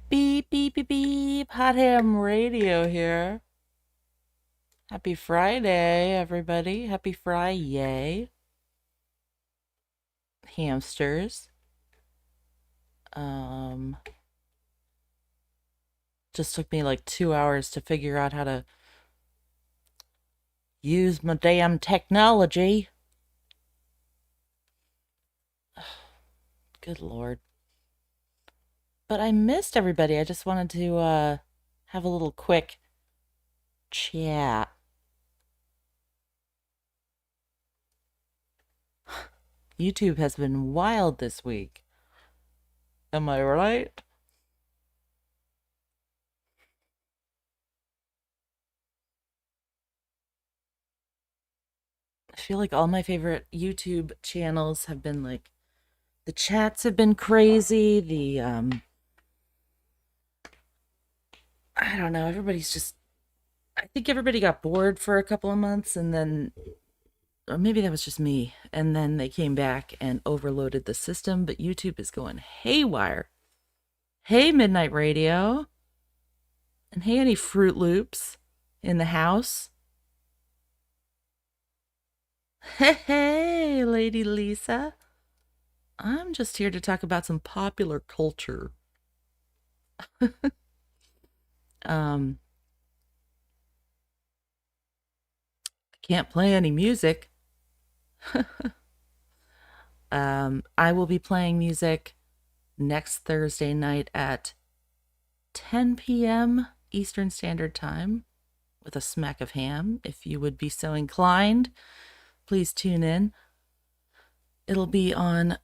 Beep, beep, beep, beep. Hot Ham Radio here. Happy Friday, everybody. Happy Friday. Hamsters. Um, just took me like 2 hours to figure out how to use my damn technology. Good Lord. But I missed everybody. I just wanted to have a little quick chat. YouTube has been wild this week. Am I right? I feel like all my favorite YouTube channels have been like the chats have been crazy. I don't know, everybody's just I think everybody got bored for a couple of months and then or maybe that was just me. And then they came back and overloaded the system, but YouTube is going haywire. Hey Midnight Radio. And hey any Fruit Loops in the house. Hey, Lady Lisa. I'm just here to talk about some popular culture. um, can't play any music. I will be playing music next Thursday night at 10 p.m. Eastern Standard Time with a smack of ham. If you would be so inclined, please tune in. It'll be on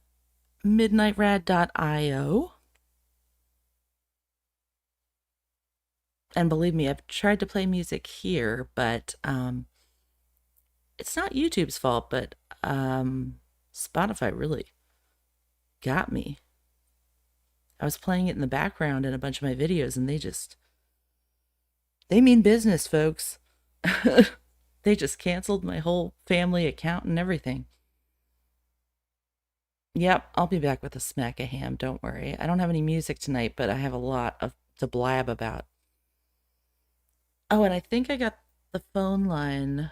midnightrad.io. And believe me, I've tried to play music here, but it's not YouTube's fault, but Spotify really got me. I was playing it in the background in a bunch of my videos, and they mean business, folks. They just canceled my whole family account and everything. Yep, I'll be back with a smack of ham, don't worry. I don't have any music tonight, but I have a lot to blab about. Oh, and I think I got the phone line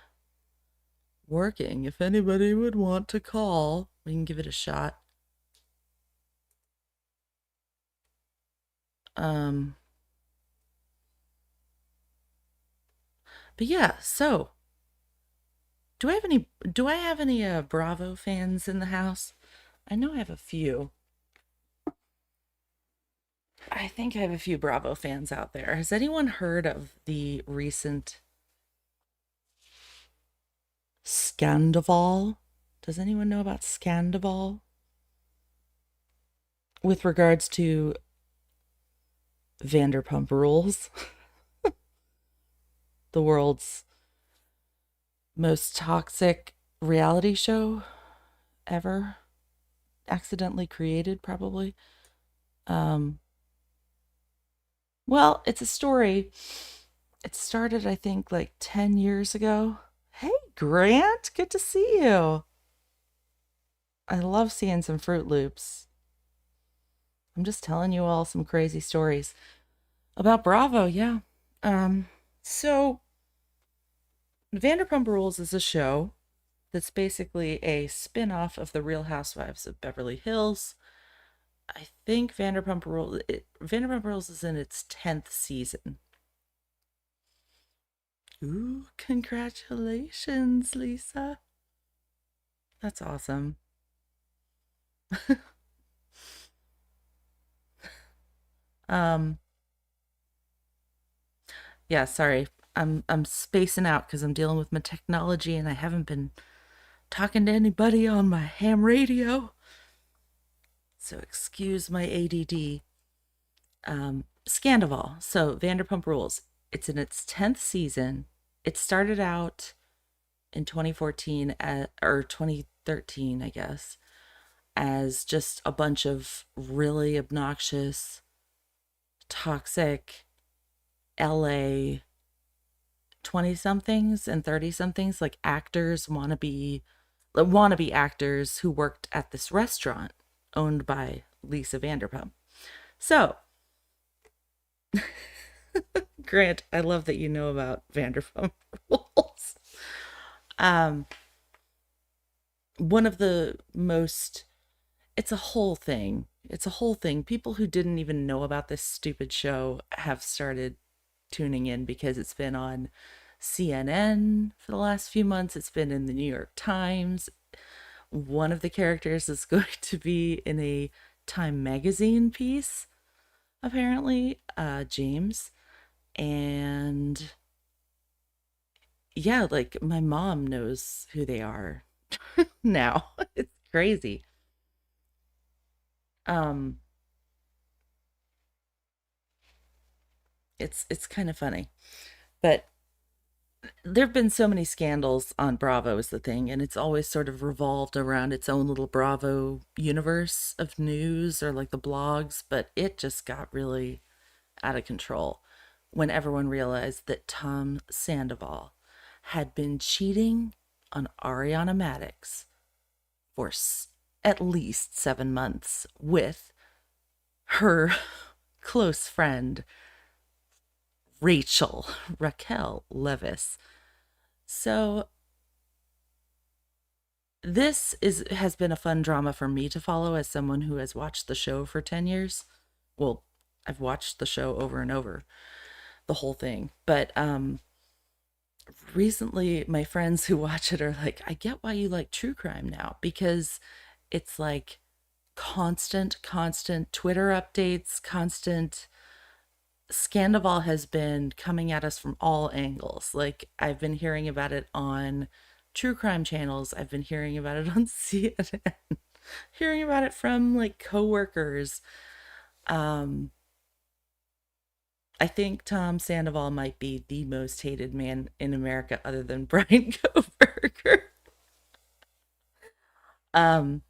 working. If anybody would want to call, we can give it a shot. But yeah, so do I have any Bravo fans in the house? I know I have a few. I think I have a few Bravo fans out there. Has anyone heard of the recent Scandoval? Does anyone know about Scandoval? With regards to Vanderpump Rules, the world's most toxic reality show ever, accidentally created, probably. Well, it's a story. It started, I think, like 10 years ago. Hey, Grant, good to see you. I love seeing some Fruit Loops. I'm just telling you all some crazy stories about Bravo, yeah. So Vanderpump Rules is a show that's basically a spin-off of The Real Housewives of Beverly Hills. I think Vanderpump Rules is in its 10th season. Ooh, congratulations, Lisa. That's awesome. Yeah, sorry. I'm spacing out because I'm dealing with my technology and I haven't been talking to anybody on my ham radio. So excuse my ADD. Scandoval. So Vanderpump Rules. It's in its 10th season. It started out in 2014 or 2013, I guess, as just a bunch of really obnoxious, toxic LA 20 somethings and 30 somethings, like actors, wannabe actors who worked at this restaurant owned by Lisa Vanderpump. So, Grant, I love that you know about Vanderpump Rules. Um, one of the most, it's a whole thing. It's a whole thing. People who didn't even know about this stupid show have started tuning in because it's been on CNN for the last few months. It's been in the New York Times. One of the characters is going to be in a Time magazine piece, apparently, James. And yeah, like my mom knows who they are now. It's crazy. Um, it's kind of funny. But there've been so many scandals on Bravo is the thing, and it's always sort of revolved around its own little Bravo universe of news or like the blogs, but it just got really out of control when everyone realized that Tom Sandoval had been cheating on Ariana Madix for at least 7 months with her close friend Raquel Levis. So this is has been a fun drama for me to follow as someone who has watched the show for 10 years. Well, I've watched the show over and over, the whole thing. But recently my friends who watch it are like, I get why you like true crime now, because it's like constant Twitter updates, constant. Scandoval has been coming at us from all angles. Like, I've been hearing about it on true crime channels. I've been hearing about it on CNN, hearing about it from like coworkers. Um, I think Tom Sandoval might be the most hated man in America other than Bryan Kohberger. Um,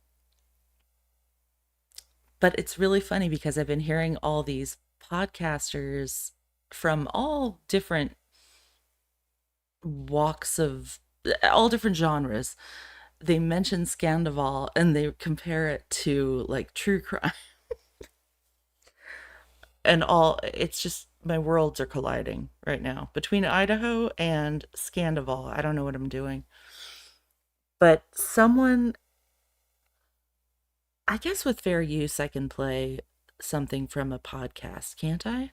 but it's really funny because I've been hearing all these podcasters from all different walks of all different genres. They mention Scandoval and they compare it to like true crime and all. It's just my worlds are colliding right now between Idaho and Scandoval. I don't know what I'm doing. But someone, I guess with fair use, I can play something from a podcast, can't I?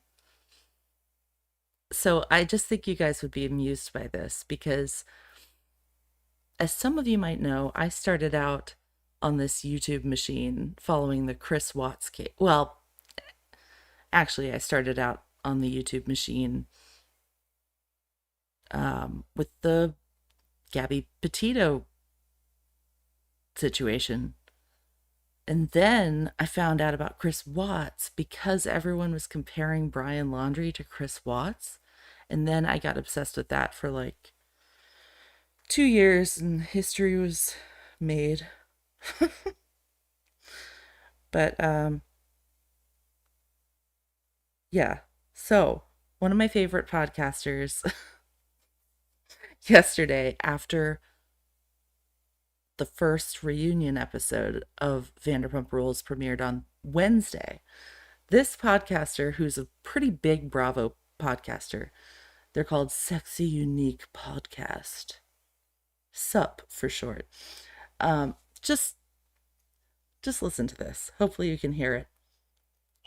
So I just think you guys would be amused by this because, as some of you might know, I started out on this YouTube machine following the Chris Watts case. Well, actually, I started out on the YouTube machine with the Gabby Petito situation. And then I found out about Chris Watts because everyone was comparing Brian Laundrie to Chris Watts. And then I got obsessed with that for like 2 years and history was made. But yeah. So, one of my favorite podcasters yesterday, after the first reunion episode of Vanderpump Rules premiered on Wednesday, this podcaster, who's a pretty big Bravo podcaster, they're called Sexy Unique Podcast. SUP for short. Um, just just listen to this. Hopefully you can hear it.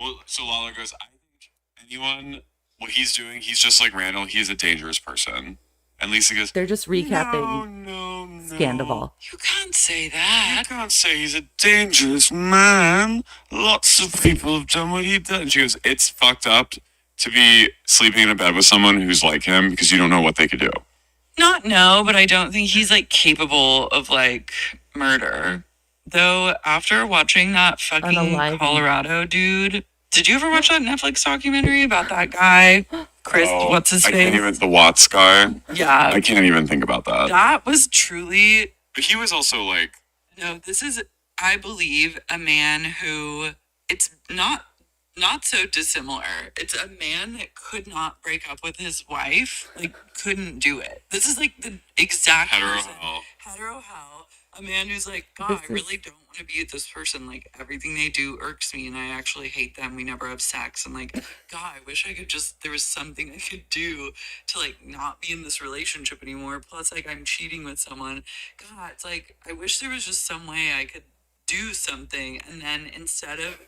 Well, so Lala goes, I think anyone, what he's doing, he's just like Randall. He's a dangerous person. And Lisa goes, They're just recapping no. Scandoval. You can't say that. You can't say he's a dangerous man. Lots of people have done what he's done. And she goes, it's fucked up to be sleeping in a bed with someone who's like him because you don't know what they could do. Not no, but I don't think he's like capable of like murder. Though after watching that fucking Unaliving. Colorado dude, did you ever watch that Netflix documentary about that guy? Chris, what's his face? I can't even, the Watts guy. Yeah. I can't even think about that. That was truly. But he was also like. No, this is, I believe, a man who, it's not so dissimilar. It's a man that could not break up with his wife, like couldn't do it. This is like the exact hetero hell. Hetero hell. A man who's like, God, I This really is don't want to be with this person. Like, everything they do irks me, and I actually hate them. We never have sex. And like, God, I wish I could just, there was something I could do to like not be in this relationship anymore. Plus, like, I'm cheating with someone. God, it's like, I wish there was just some way I could do something. And then instead of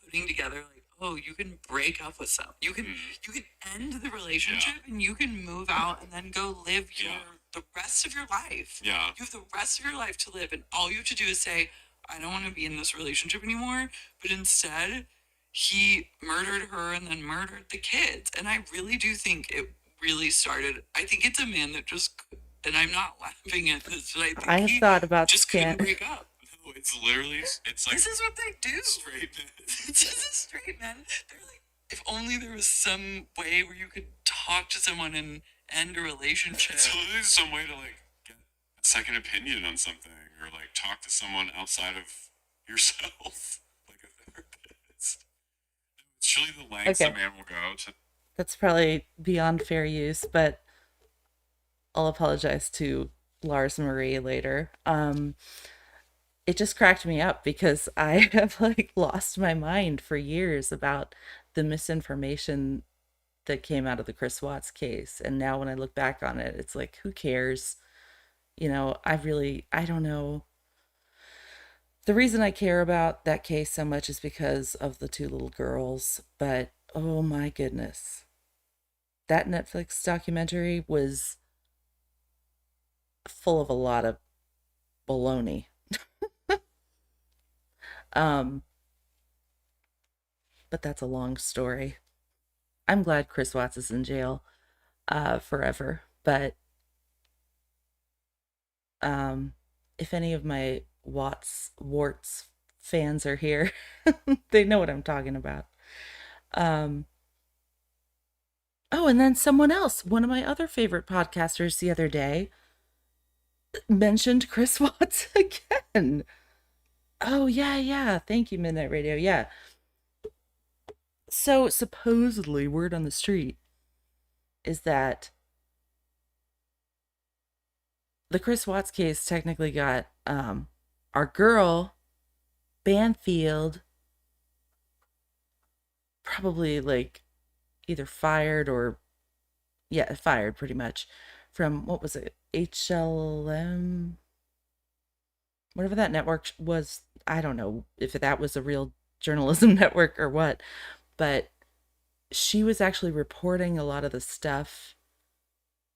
putting together, like, oh, you can break up with some, you can end the relationship and you can move out and then go live your the rest of your life. Yeah. You have the rest of your life to live, and all you have to do is say, I don't want to be in this relationship anymore. But instead, he murdered her and then murdered the kids. And I really do think it really started. I think it's a man that just, and I'm not laughing at this, but I think I have he thought about just couldn't scan. break up. No, it's literally, it's like, this is what they do. Straight men. This is straight men. They're like, if only there was some way where you could talk to someone and end a relationship. So there's some way to like get a second opinion on something, or like talk to someone outside of yourself, like a therapist. It's truly the lengths a Okay, man will go to. that's probably beyond fair use, but I'll apologize to Lars Marie later. It just cracked me up because I have like lost my mind for years about the misinformation that came out of the Chris Watts case. And now when I look back on it, it's like, who cares? I don't know. The reason I care about that case so much is because of the two little girls. But oh my goodness, that Netflix documentary was full of a lot of baloney. Um, but that's a long story. I'm glad Chris Watts is in jail forever. But um, if any of my Warts fans are here, they know what I'm talking about. Um, oh, and then someone else, one of my other favorite podcasters the other day, mentioned Chris Watts again. Oh, yeah, yeah. Thank you, Midnight Radio. Yeah. So supposedly, word on the street is that the Chris Watts case technically got our girl, Banfield, probably like either fired or, yeah, fired pretty much from what was it? HLM? Whatever that network was. I don't know if that was a real journalism network or what, but she was actually reporting a lot of the stuff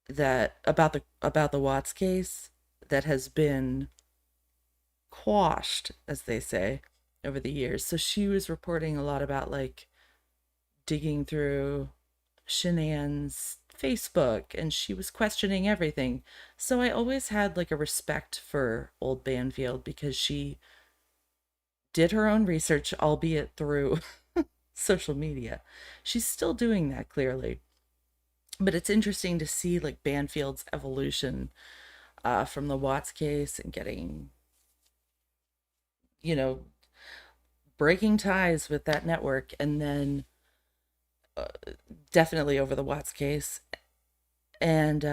that about the Watts case that has been quashed, as they say, over the years. So she was reporting a lot about like digging through Shanann's Facebook, and she was questioning everything. So I always had like a respect for old Banfield because she did her own research, albeit through social media. She's still doing that clearly. But it's interesting to see like Banfield's evolution from the Watts case and getting, you know, breaking ties with that network, and then uh, definitely over the Watts case, and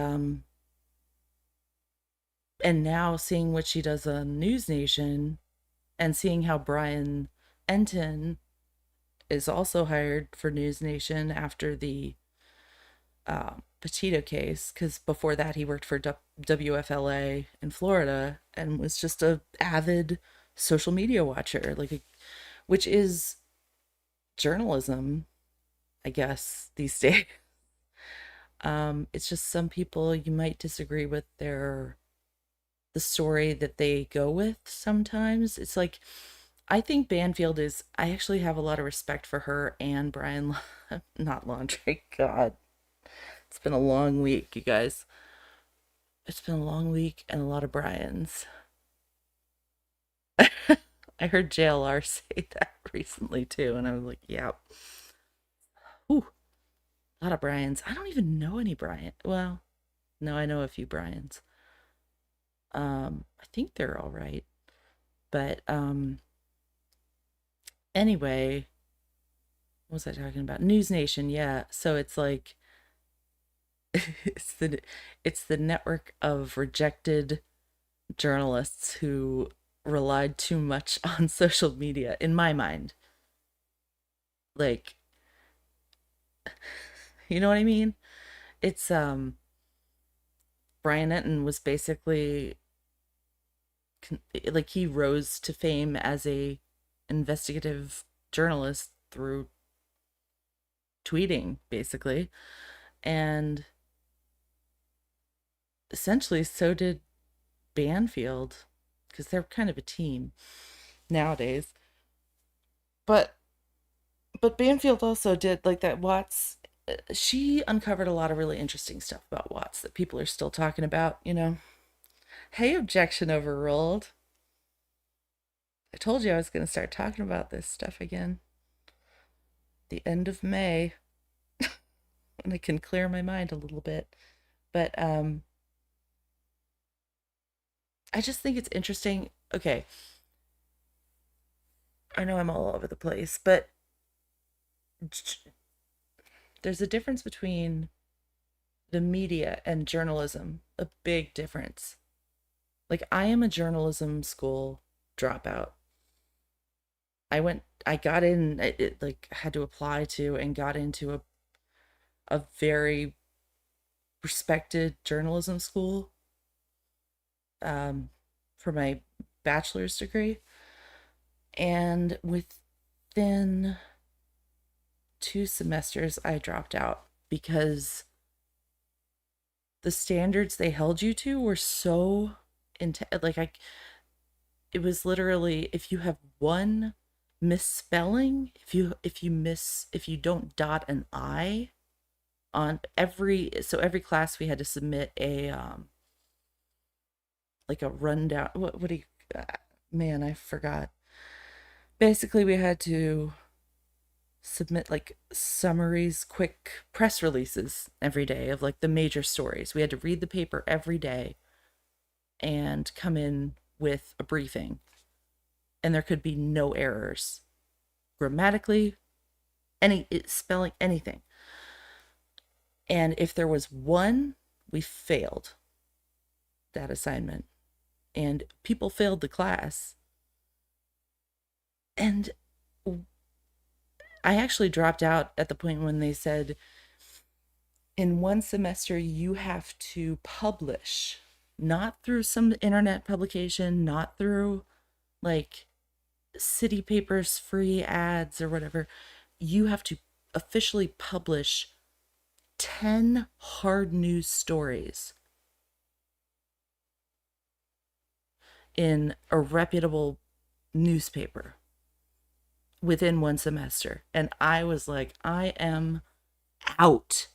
now seeing what she does on News Nation, and seeing how Bryan Enton is also hired for News Nation after the Petito case, because before that he worked for WFLA in Florida and was just a avid social media watcher, which is journalism, I guess, these days. It's just some people you might disagree with the story that they go with sometimes. It's like, I think Banfield is, I actually have a lot of respect for her and Brian, not Laundrie. God, it's been a long week, you guys. It's been a long week and a lot of Brian's. I heard JLR say that recently too, and I was like, yeah. Ooh, a lot of Brian's. I don't even know any Brian. Well, no, I know a few Brian's. I think they're all right. But anyway, what was I talking about? News Nation, yeah. So it's like it's the it's the network of rejected journalists who relied too much on social media, in my mind. Like, you know what I mean? It's Bryan was basically like he rose to fame as a investigative journalist through tweeting basically, and essentially so did Banfield, because they're kind of a team nowadays. But Banfield also did like that. Watts, she uncovered a lot of really interesting stuff about Watts that people are still talking about. Hey, objection overruled. I told you I was going to start talking about this stuff again. The end of May, and I can clear my mind a little bit. But I just think it's interesting. Okay, I know I'm all over the place, but there's a difference between the media and journalism, a big difference. Like, I am a journalism school dropout. I got in, like, had to apply to and got into a very respected journalism school um, for my bachelor's degree. And within 2 semesters, I dropped out because the standards they held you to were so intense. Like, it was literally, if you have one misspelling, if you don't dot an I on every class, we had to submit a like a rundown. What do you man, I forgot. Basically, we had to submit like summaries, quick press releases every day of like the major stories. We had to read the paper every day and come in with a briefing. And there could be no errors grammatically, spelling, anything. And if there was one, we failed that assignment. And people failed the class. And I actually dropped out at the point when they said, in one semester, you have to publish, not through some internet publication, not through like city papers, free ads, or whatever. You have to officially publish 10 hard news stories in a reputable newspaper within one semester. And I was like, I am out.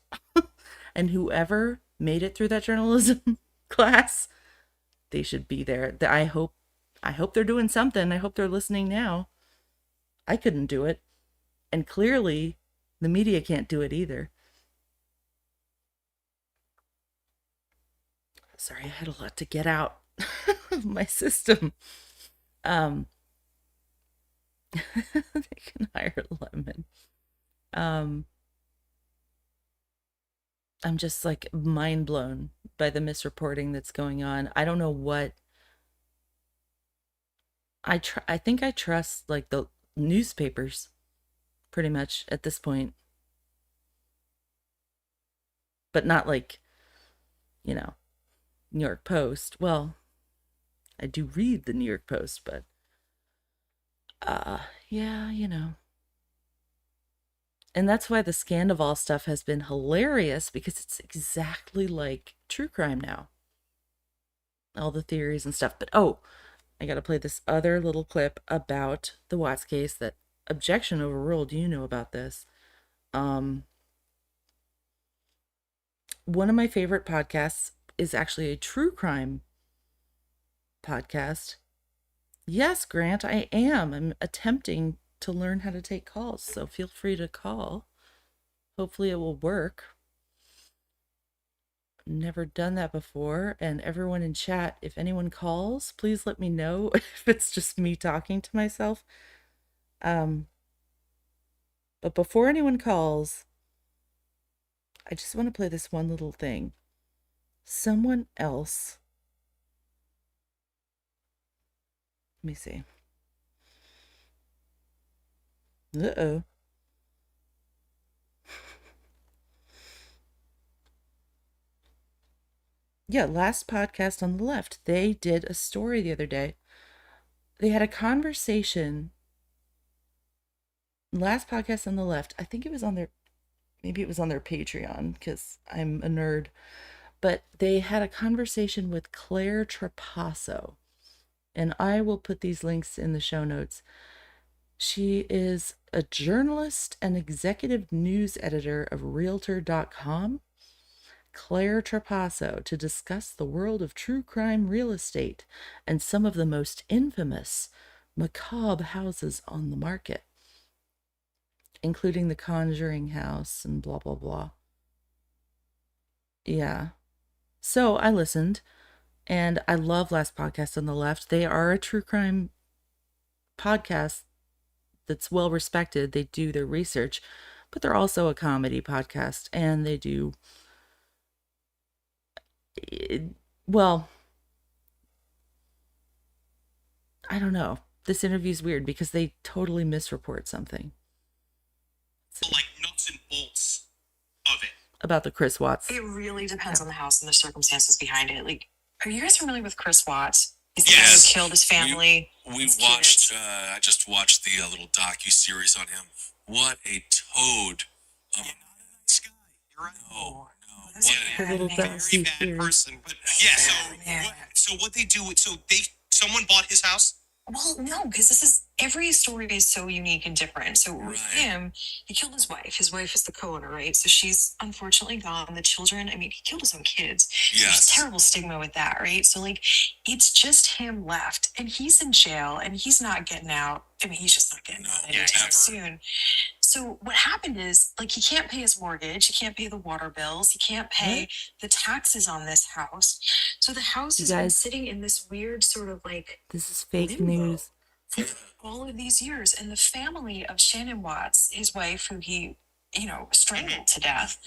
And whoever made it through that journalism class, they should be there. I hope they're doing something. I hope they're listening now. I couldn't do it. And clearly the media can't do it either. Sorry, I had a lot to get out of my system. Um they can hire Lemon. Um I'm just like mind blown by the misreporting that's going on. I don't know what I think I trust like the newspapers pretty much at this point, but not like, you know, New York Post. Well, I do read the New York Post, but yeah, And that's why the Scandoval stuff has been hilarious, because it's exactly like true crime now. All the theories and stuff. But oh, I got to play this other little clip about the Watts case that objection overruled. You know about this. One of my favorite podcasts is actually a true crime podcast. Yes, Grant, I am. I'm attempting to learn how to take calls, so feel free to call. Hopefully it will work. Never done that before. And everyone in chat, if anyone calls, please let me know if it's just me talking to myself. But before anyone calls, I just want to play this one little thing. Someone else me see. Uh-oh. Yeah, last podcast on the left, they did a story the other day. They had a conversation. Last podcast on the left, I think it was on their, maybe it was on their Patreon because I'm a nerd, but they had a conversation with Claire Trapasso. And I will put these links in the show notes. She is a journalist and executive news editor of Realtor.com. Claire Trapasso to discuss the world of true crime real estate and some of the most infamous, macabre houses on the market, including the Conjuring House and blah, blah, blah. Yeah. So I listened, and I love Last Podcast on the Left. They are a true crime podcast that's well respected. They do their research, but they're also a comedy podcast, and they do, well, I don't know. This interview's weird because they totally misreport something. Like nuts and bolts of it. About the Chris Watts. It really depends on the house and the circumstances behind it. Like, are you guys familiar with Chris Watts? He's the guy who killed his family. We've watched, I just watched the little docu-series on him. What a toad. This guy. You're right. No. The little Very bad person. But yeah, so what they do, someone bought his house? Well, no, because every story is so unique and different. So with him, he killed his wife. His wife is the co-owner, right? So she's unfortunately gone. The children, I mean, he killed his own kids. Yes. There's terrible stigma with that, right? So like, it's just him left, and he's in jail, and he's not getting out. I mean, he's just not getting out anytime soon. So what happened is, like, he can't pay his mortgage, he can't pay the water bills, he can't pay the taxes on this house. So the house has been sitting in this weird sort of like, this is fake news for all of these years. And the family of Shannon Watts, his wife, who he, strangled to death,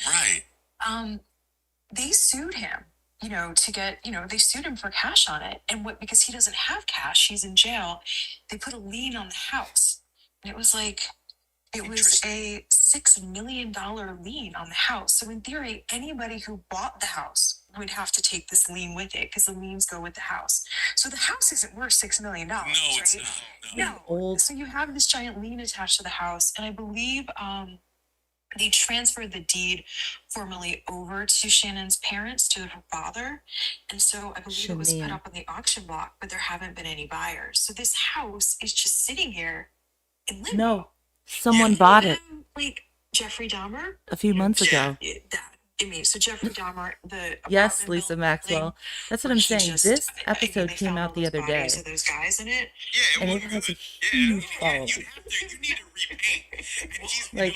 they sued him, to get, they sued him for cash on it. And because he doesn't have cash, he's in jail, they put a lien on the house. And it was like, it was a $6 million lien on the house. So in theory, anybody who bought the house would have to take this lien with it because the liens go with the house. So the house isn't worth $6 million, no, right? It's not. No. So you have this giant lien attached to the house. And I believe they transferred the deed formally over to Shannon's parents, to her father. And so I believe it was put up on the auction block, but there haven't been any buyers. So this house is just sitting here in limbo. No. Someone bought it. Like Jeffrey Dahmer? A few months ago. So Jeffrey Dahmer, yes, Lisa Maxwell. That's what I'm saying. This episode came out the other day. Of those guys in it. Yeah, and it has a huge following. You need to repaint. Like,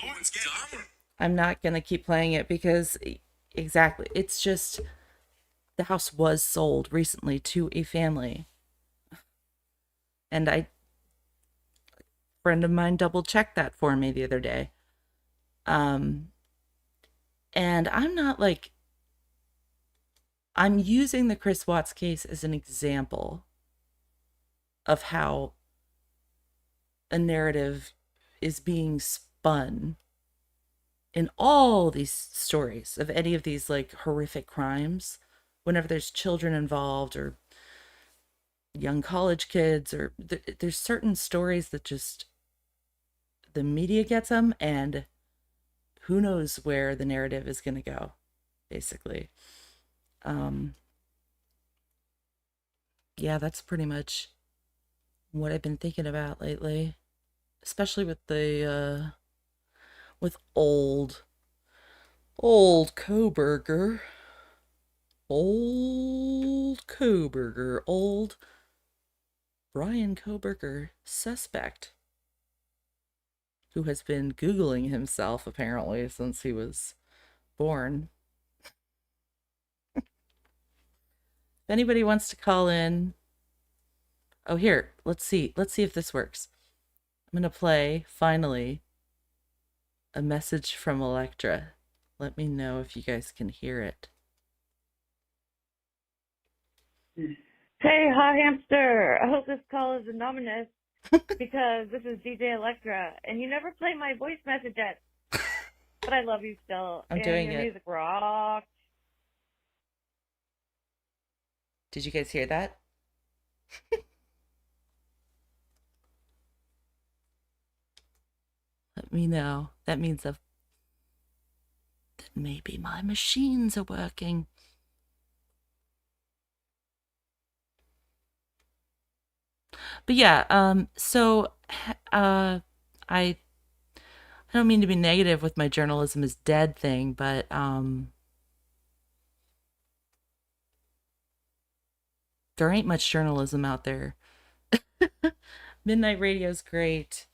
I'm not going to keep playing it because, exactly, it's just, the house was sold recently to a family. And friend of mine double checked that for me the other day. And I'm not like, I'm using the Chris Watts case as an example of how a narrative is being spun in all these stories of any of these like horrific crimes, whenever there's children involved or young college kids, or there's certain stories that just the media gets them, and who knows where the narrative is going to go, basically. Yeah, that's pretty much what I've been thinking about lately, especially with the with old Kohberger, old Bryan Kohberger, suspect, who has been Googling himself apparently since he was born. If anybody wants to call in, oh, here, let's see if this works. I'm gonna play finally a message from Electra. Let me know if you guys can hear it. Hey, hot hamster. I hope this call is anonymous because this is DJ Electra, and you never play my voice message yet. But I love you still, I'm and doing your it. music rocks. Did you guys hear that? Let me know. That means that maybe my machines are working. But yeah, uh I I don't mean to be negative with my journalism is dead thing, but there ain't much journalism out there. Midnight radio's great.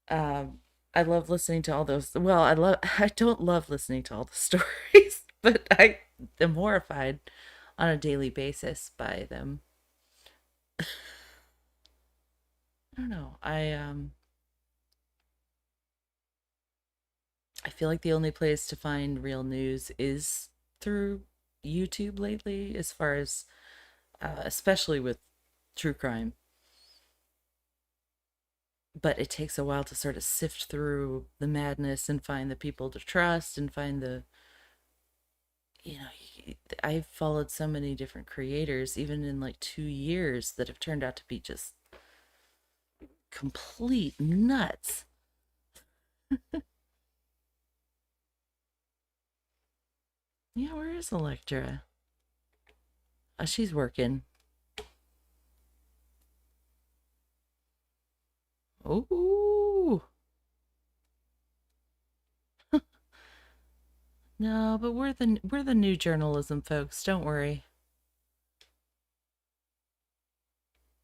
Um I love listening to all those. Well, I don't love listening to all the stories, but I am horrified on a daily basis by them. I don't know. I feel like the only place to find real news is through YouTube lately, as far as especially with true crime. But it takes a while to sort of sift through the madness and find the people to trust and find the, you know, I've followed so many different creators, even in like 2 years, that have turned out to be just complete nuts. Yeah, where is Electra? She's working. Oh, no, but we're the new journalism folks. Don't worry.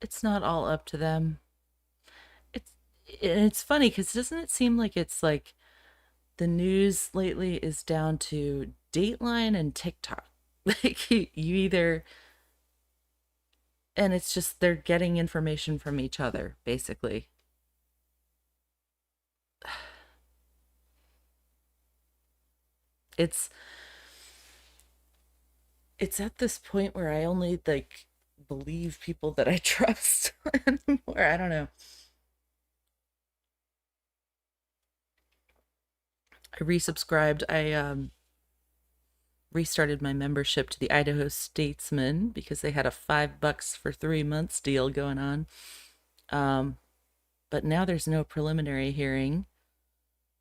It's not all up to them. It's it's funny because doesn't it seem like it's like the news lately is down to Dateline and TikTok. Like you either, and it's just they're getting information from each other, basically. It's it's at this point where I only like believe people that I trust anymore. I don't know. I resubscribed. I restarted my membership to the Idaho Statesman because they had a $5 for 3 months deal going on. Um, but now there's no preliminary hearing.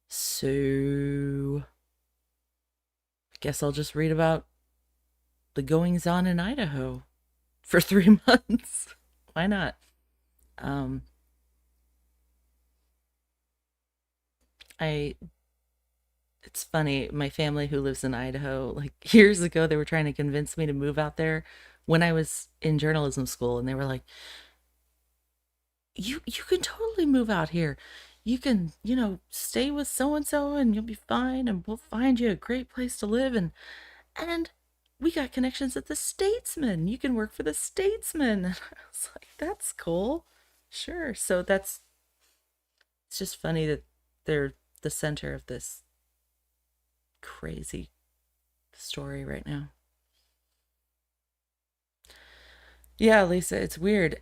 So I guess I'll just read about the goings on in Idaho for 3 months. Why not? Um, I it's funny, my family who lives in Idaho, like years ago, they were trying to convince me to move out there when I was in journalism school, and they were like, you can totally move out here. You can, stay with so and so and you'll be fine and we'll find you a great place to live and we got connections at the Statesman. You can work for the Statesman. And I was like, that's cool. Sure. So it's just funny that they're the center of this crazy story right now. Yeah, Lisa, it's weird.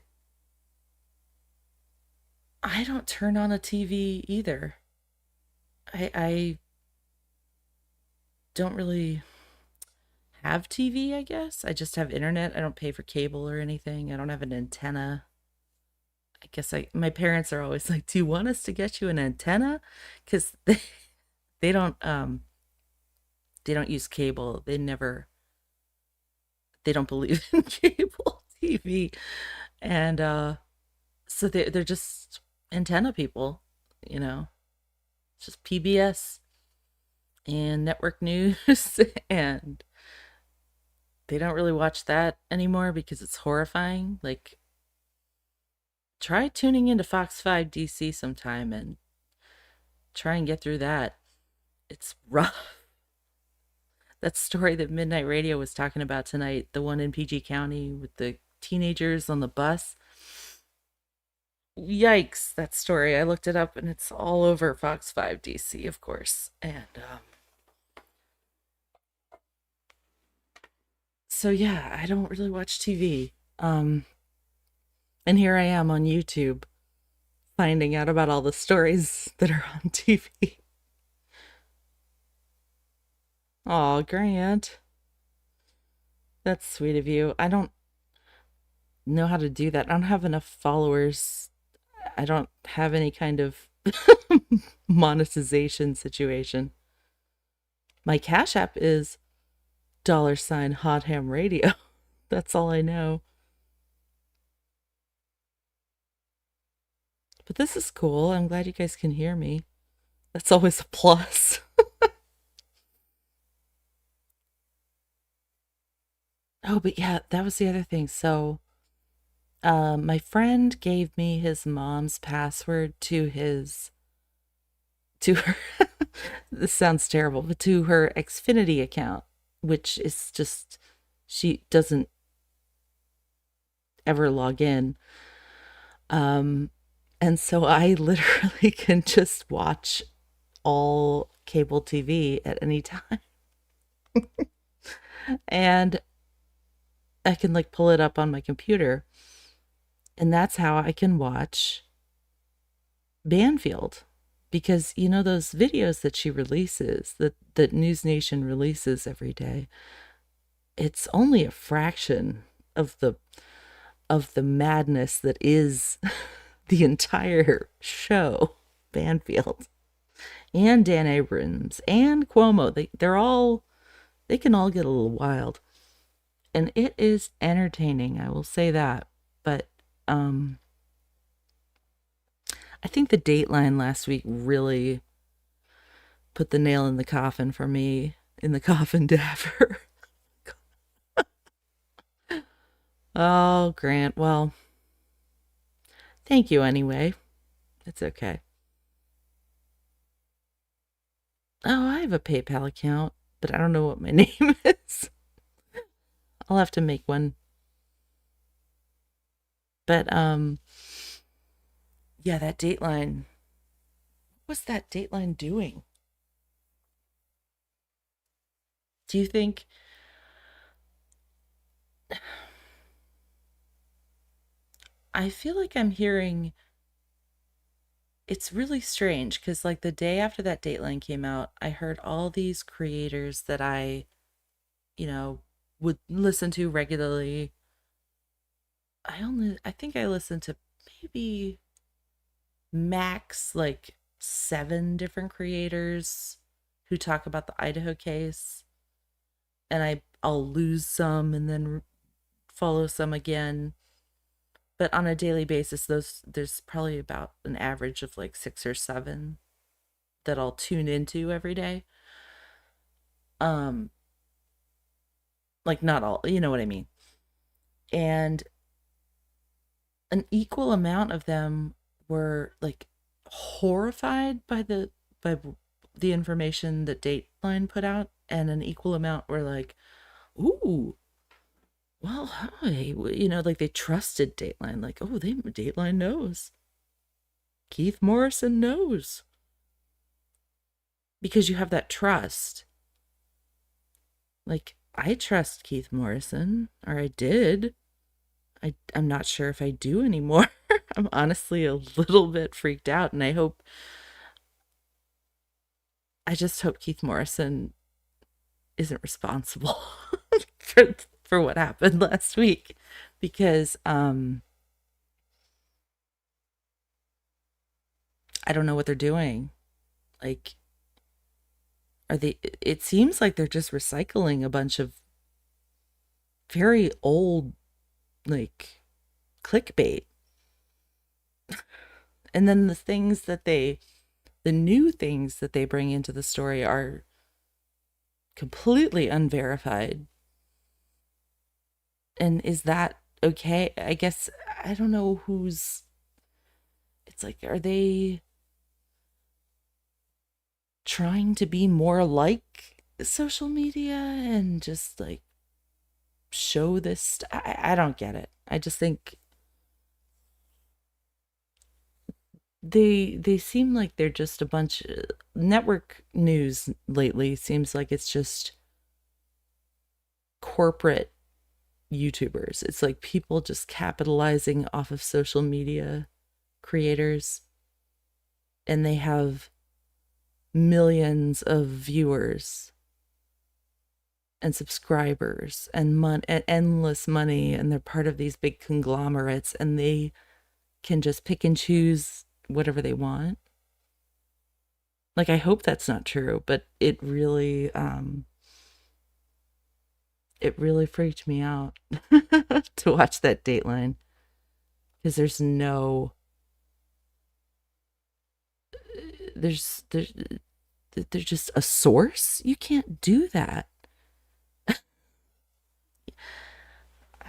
I don't turn on a TV either. I don't really have TV, I guess. I just have internet. I don't pay for cable or anything. I don't have an antenna. I guess my parents are always like, "Do you want us to get you an antenna?" Cuz they don't use cable. They don't believe in cable TV. And so they're just antenna people, you know. Just PBS and network news and they don't really watch that anymore because it's horrifying. Like try tuning into Fox 5 DC sometime and try and get through that. It's rough. That story that Midnight Radio was talking about tonight, the one in PG County with the teenagers on the bus. Yikes, that story. I looked it up and it's all over Fox 5 DC, of course. And so So yeah, I don't really watch TV. And here I am on YouTube finding out about all the stories that are on TV. Aw, Grant. That's sweet of you. I don't know how to do that. I don't have enough followers. I don't have any kind of monetization situation. My Cash App is $Hot Ham Radio. That's all I know. But this is cool. I'm glad you guys can hear me. That's always a plus. Oh, but yeah, that was the other thing. So, my friend gave me his mom's password to her, this sounds terrible, but to her Xfinity account, which is just, she doesn't ever log in. And so I literally can just watch all cable TV at any time. And I can like pull it up on my computer. And that's how I can watch Banfield. Because you know those videos that she releases, that News Nation releases every day, it's only a fraction of the madness that is the entire show, Banfield. And Dan Abrams and Cuomo. They can all get a little wild. And it is entertaining, I will say that. But I think the Dateline last week really put the nail in the coffin for me, in the coffin dapper. Oh, Grant, well, thank you anyway. It's okay. Oh, I have a PayPal account, but I don't know what my name is. I'll have to make one. But yeah, that Dateline. What was that Dateline doing? Do you think I feel like I'm hearing it's really strange because like the day after that Dateline came out, I heard all these creators that you know, would listen to regularly. I think I listened to maybe max like 7 different creators who talk about the Idaho case. And I'll lose some and then follow some again. But on a daily basis, there's probably about an average of like 6 or 7 that I'll tune into every day. Um, like not all, you know what I mean. And an equal amount of them were like horrified by the information that Dateline put out, and an equal amount were like, "Ooh, well, hi," you know, like they trusted Dateline, like, "Oh, Dateline knows. Keith Morrison knows." Because you have that trust. Like, I trust Keith Morrison, or I did. I'm not sure if I do anymore. I'm honestly a little bit freaked out, and I just hope Keith Morrison isn't responsible for what happened last week, because I don't know what they're doing. Like, it seems like they're just recycling a bunch of very old like clickbait. And then the new things that they bring into the story are completely unverified. And is that okay? I guess I don't know it's like, are they trying to be more like social media and just like show this? I don't get it. I just think they seem like they're just a bunch of network news lately seems like it's just corporate YouTubers. It's like people just capitalizing off of social media creators, and they have millions of viewers and subscribers and endless money, and they're part of these big conglomerates, and they can just pick and choose whatever they want. Like, I hope that's not true, but it really freaked me out to watch that Dateline, because there's just a source. You can't do that. I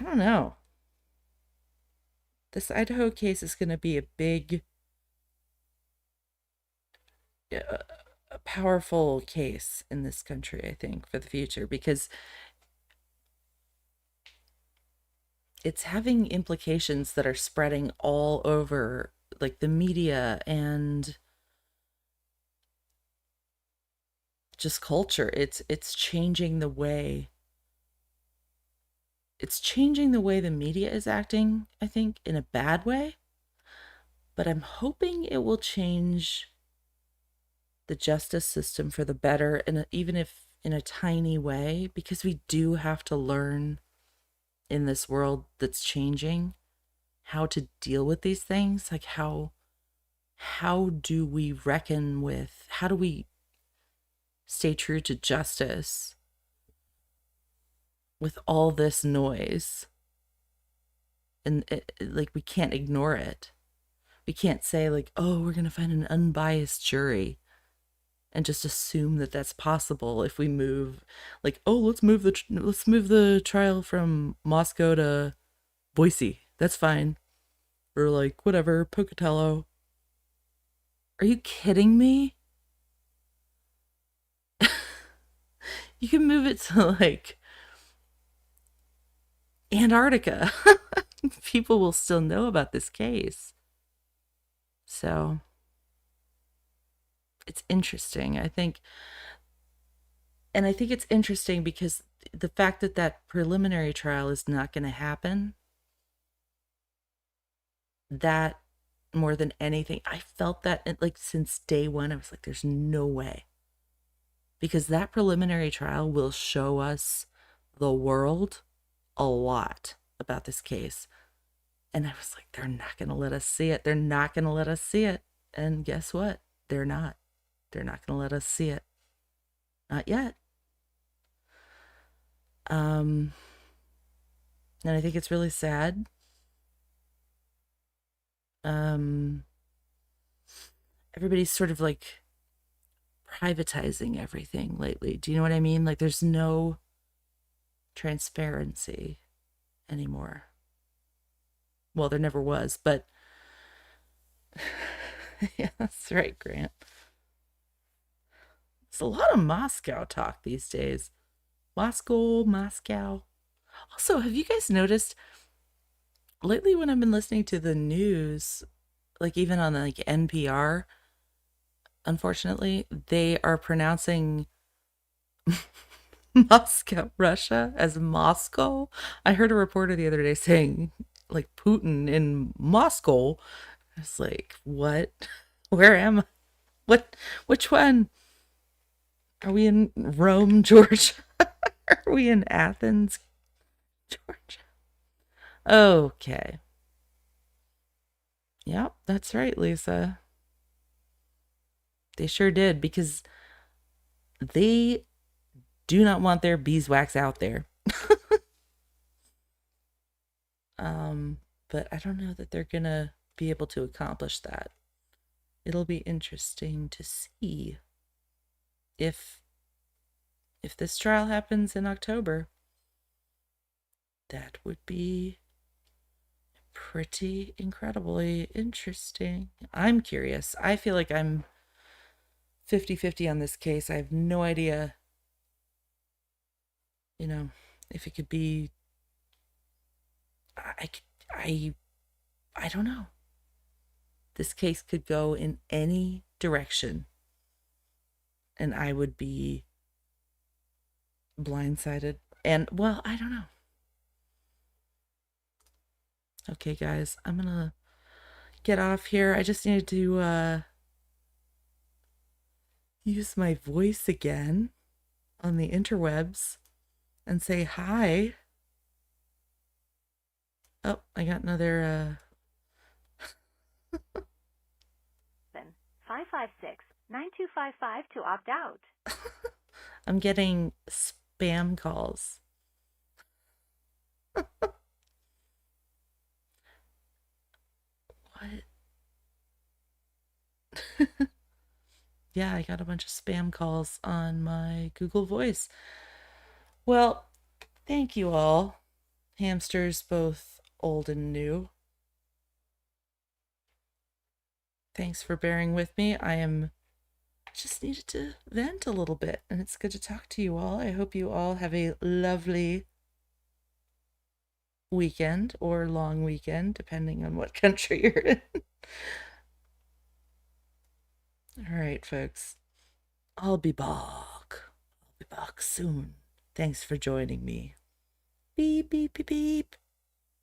don't know. This Idaho case is going to be a big, a powerful case in this country, I think, for the future, because it's having implications that are spreading all over, like the media and just culture. It's changing the way the media is acting, I think, in a bad way. But I'm hoping it will change the justice system for the better, and even if in a tiny way, because we do have to learn in this world that's changing how to deal with these things. Like, how do we reckon with, how do we stay true to justice with all this noise? And like, we can't ignore it. We can't say like, oh, we're going to find an unbiased jury and just assume that that's possible if we move, like, oh, let's move the trial from Moscow to Boise. That's fine. Or like, whatever, Pocatello. Are you kidding me? You can move it to like Antarctica. People will still know about this case. So it's interesting, I think. And I think it's interesting because the fact that that preliminary trial is not going to happen, that more than anything, I felt that like since day one. I was like, there's no way. Because that preliminary trial will show us, the world, a lot about this case. And I was like, they're not going to let us see it. They're not going to let us see it. And guess what? They're not. They're not going to let us see it. Not yet. And I think it's really sad. Everybody's sort of like privatizing everything lately. Do you know what I mean? Like, there's no transparency anymore. Well, there never was, but yeah, that's right, Grant. It's a lot of Moscow talk these days. Moscow. Also, have you guys noticed lately when I've been listening to the news, like even on like NPR, unfortunately, they are pronouncing Moscow, Russia, as Moscow. I heard a reporter the other day saying like Putin in Moscow. I was like, what? Where am I? Which one? Are we in Rome, Georgia? Are we in Athens, Georgia? Okay. Yep, that's right, Lisa. They sure did, because they do not want their beeswax out there. But I don't know that they're gonna be able to accomplish that. It'll be interesting to see if this trial happens in October. That would be pretty incredibly interesting. I'm curious. I feel like I'm 50-50 on this case. I have no idea, if it could be. I don't know. This case could go in any direction, and I would be blindsided. And, well, I don't know. Okay, guys, I'm gonna get off here. I just needed to use my voice again on the interwebs and say hi. Oh, I got another 556-9255 to opt out. I'm getting spam calls. What? Yeah, I got a bunch of spam calls on my Google Voice. Well, thank you all, hamsters both old and new. Thanks for bearing with me. Just needed to vent a little bit, and it's good to talk to you all. I hope you all have a lovely weekend or long weekend, depending on what country you're in. All right, folks. I'll be back. I'll be back soon. Thanks for joining me. Beep, beep, beep, beep.